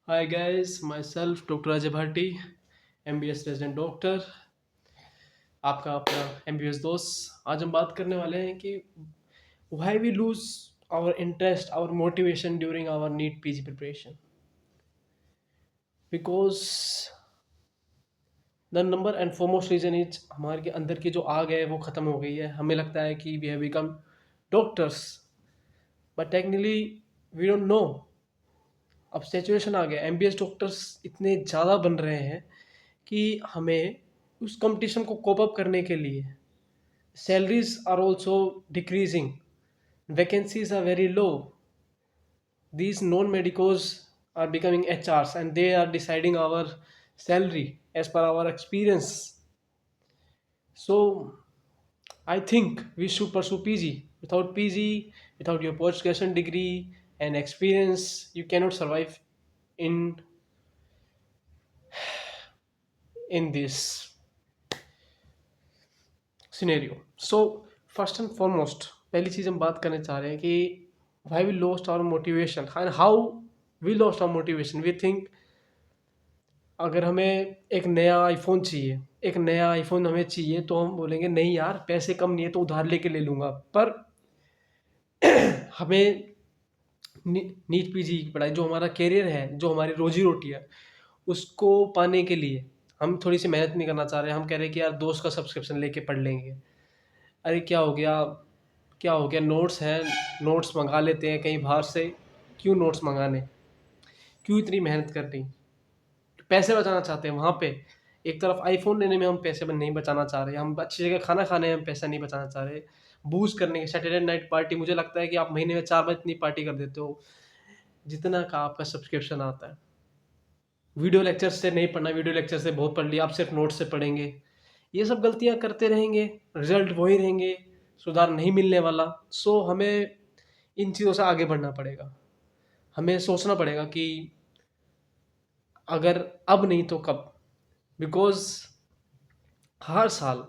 Hi guys, myself Dr. Ajay Bhatti, MBS resident doctor, आपका अपना MBS दोस्त। आज हम बात करने वाले हैं कि why we lose our interest, our motivation during our NEET PG preparation. Because the number and foremost reason is हमारे के अंदर की जो आग है वो ख़त्म हो गई है। हमें लगता है कि we have become doctors, but technically we don't know। अब सिचुएशन आ गया, MBS डॉक्टर्स इतने ज़्यादा बन रहे हैं कि हमें उस कंपटीशन को कोप अप करने के लिए salaries are also decreasing, vacancies are very low, these non-medicos are becoming HRs and they are deciding our salary as per our experience. So I think we should pursue PG. Without PG, without your post graduation degree and experience, you cannot survive in this scenario. So first and foremost पहली चीज़ हम बात करने चाह रहे हैं कि why we lost our motivation and how we lost our motivation. We think अगर हमें एक नया आईफोन चाहिए, एक नया आईफोन हमें चाहिए तो हम बोलेंगे नहीं यार पैसे कम नहीं है तो उधार लेके ले लूँगा। पर हमें नीट पीजी की पढ़ाई जो हमारा करियर है, जो हमारी रोजी रोटी है, उसको पाने के लिए हम थोड़ी सी मेहनत नहीं करना चाह रहे हैं। हम कह रहे हैं कि यार दोस्त का सब्सक्रिप्शन लेके पढ़ लेंगे। अरे क्या हो गया, क्या हो गया, नोट्स हैं, नोट्स मंगा लेते हैं कहीं बाहर से। क्यों नोट्स मंगाने, क्यों इतनी मेहनत करनी। पैसे बचाना चाहते हैं वहाँ पे। एक तरफ आईफोन लेने में हम पैसे नहीं बचाना चाह रहे, हम अच्छी जगह खाना खाने में हम पैसा नहीं बचाना चाह रहे। बूज करने के सैटरडे नाइट पार्टी, मुझे लगता है कि आप महीने में 4 बार इतनी पार्टी कर देते हो जितना का आपका सब्सक्रिप्शन आता है। वीडियो लेक्चर से नहीं पढ़ना, वीडियो लेक्चर से बहुत पढ़ लिया, आप सिर्फ नोट से पढ़ेंगे। ये सब गलतियाँ करते रहेंगे, रिजल्ट वही रहेंगे, सुधार नहीं मिलने वाला। सो हमें इन चीज़ों से आगे बढ़ना पड़ेगा। हमें सोचना पड़ेगा कि अगर अब नहीं तो कब। बिकॉज हर साल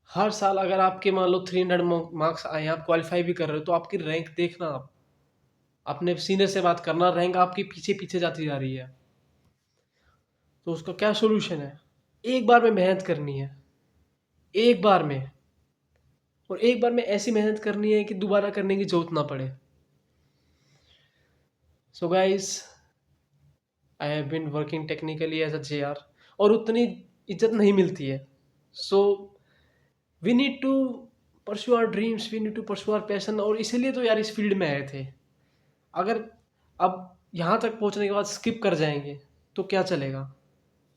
हर साल अगर आपके मान लो 300 मार्क्स आए, आप क्वालिफाई भी कर रहे हो, तो आपकी रैंक देखना, आप अपने सीनियर से बात करना, रैंक आपकी पीछे पीछे जाती जा रही है। तो उसका क्या सोल्यूशन है? एक बार में मेहनत करनी है, एक बार में, और एक बार में ऐसी मेहनत करनी है कि दोबारा करने की जरूरत ना पड़े। So guys, I have been working technically as a JR, और उतनी इज्जत नहीं मिलती है। So we need to pursue our dreams, we need to pursue our passion. और इसीलिए तो यार इस फील्ड में आए थे। अगर अब यहाँ तक पहुँचने के बाद स्किप कर जाएंगे तो क्या चलेगा?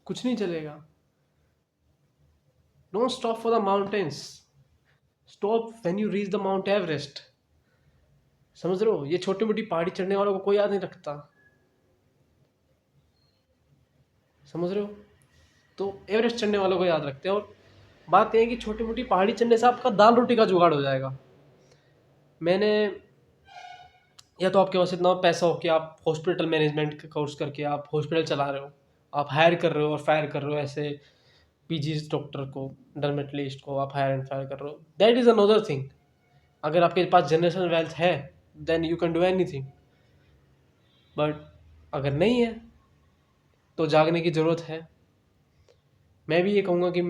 कुछ नहीं चलेगा। Don't stop for the mountains, stop when you reach the mount Everest. समझ रहे हो? ये छोटी मोटी पहाड़ी चढ़ने वालों को कोई याद नहीं रखता। समझ रहे हो? तो एवरेस्ट चढ़ने वालों को याद रखते हैं। और बात यह है कि छोटी मोटी पहाड़ी चढ़ने से आपका दाल रोटी का जुगाड़ हो जाएगा। मैंने, या तो आपके पास इतना पैसा हो कि आप हॉस्पिटल मैनेजमेंट का कोर्स करके आप हॉस्पिटल चला रहे हो, आप हायर कर रहे हो और फायर कर रहे हो ऐसे पीजी डॉक्टर को, डर्मेटोलॉजिस्ट को आप हायर एंड फायर कर रहे हो, दैट इज़ अनदर थिंग। अगर आपके पास जनरेशनल वेल्थ है then you can do anything. But अगर नहीं है तो जागने की ज़रूरत है। मैं भी ये कहूँगा कि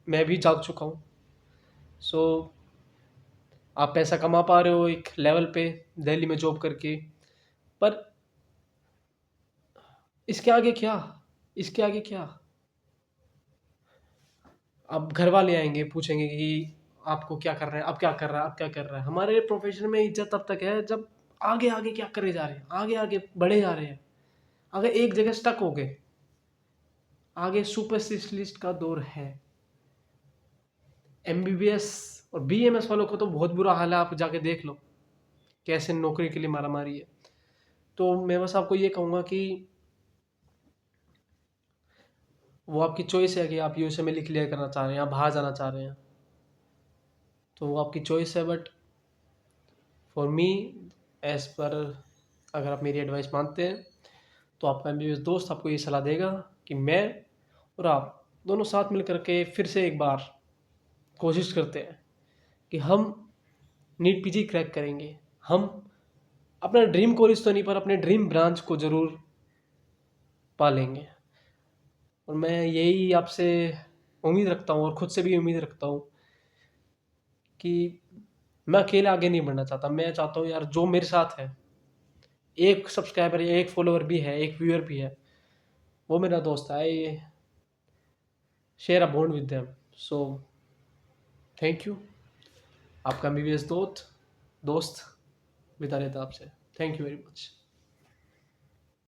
मैं भी जाग चुका हूँ। सो आप पैसा कमा पा रहे हो एक लेवल पे दिल्ली में जॉब करके, पर इसके आगे क्या, इसके आगे क्या? अब घर वाले आएंगे पूछेंगे कि आपको क्या कर रहे हैं, अब क्या कर रहा है, अब क्या कर रहा है। हमारे प्रोफेशन में इज्जत तब तक है जब आगे आगे क्या करे जा रहे हैं, आगे आगे बढ़े जा रहे हैं। अगर एक जगह स्टक हो गए, आगे सुपर स्पेशलिस्ट का दौर है। MBBS और BMS वालों को तो बहुत बुरा हाल है, आप जाके देख लो कैसे नौकरी के लिए मारामारी है। तो मैं बस आपको ये कहूँगा कि वो आपकी चॉइस है कि आप USMLE क्लियर करना चाह रहे हैं या बाहर जाना चाह रहे हैं, तो वो आपकी चॉइस है। But for me, as per, अगर आप मेरी एडवाइस मानते हैं तो आपका MBBS दोस्त आपको ये सलाह देगा कि मैं और आप दोनों साथ मिल करके फिर से एक बार कोशिश करते हैं कि हम नीट PG क्रैक करेंगे। हम अपना ड्रीम कॉलेज तो नहीं, पर अपने ड्रीम ब्रांच को ज़रूर पालेंगे। और मैं यही आपसे उम्मीद रखता हूँ और खुद से भी उम्मीद रखता हूँ कि मैं अकेले आगे नहीं बढ़ना चाहता। मैं चाहता हूँ यार जो मेरे साथ है, एक सब्सक्राइबर या एक फॉलोअर भी है, एक व्यूअर भी है, वो मेरा दोस्त है। I share a bond with them. So thank you. आपका एमबीबीएस दोस्त विदा रहता आपसे। Thank you very much.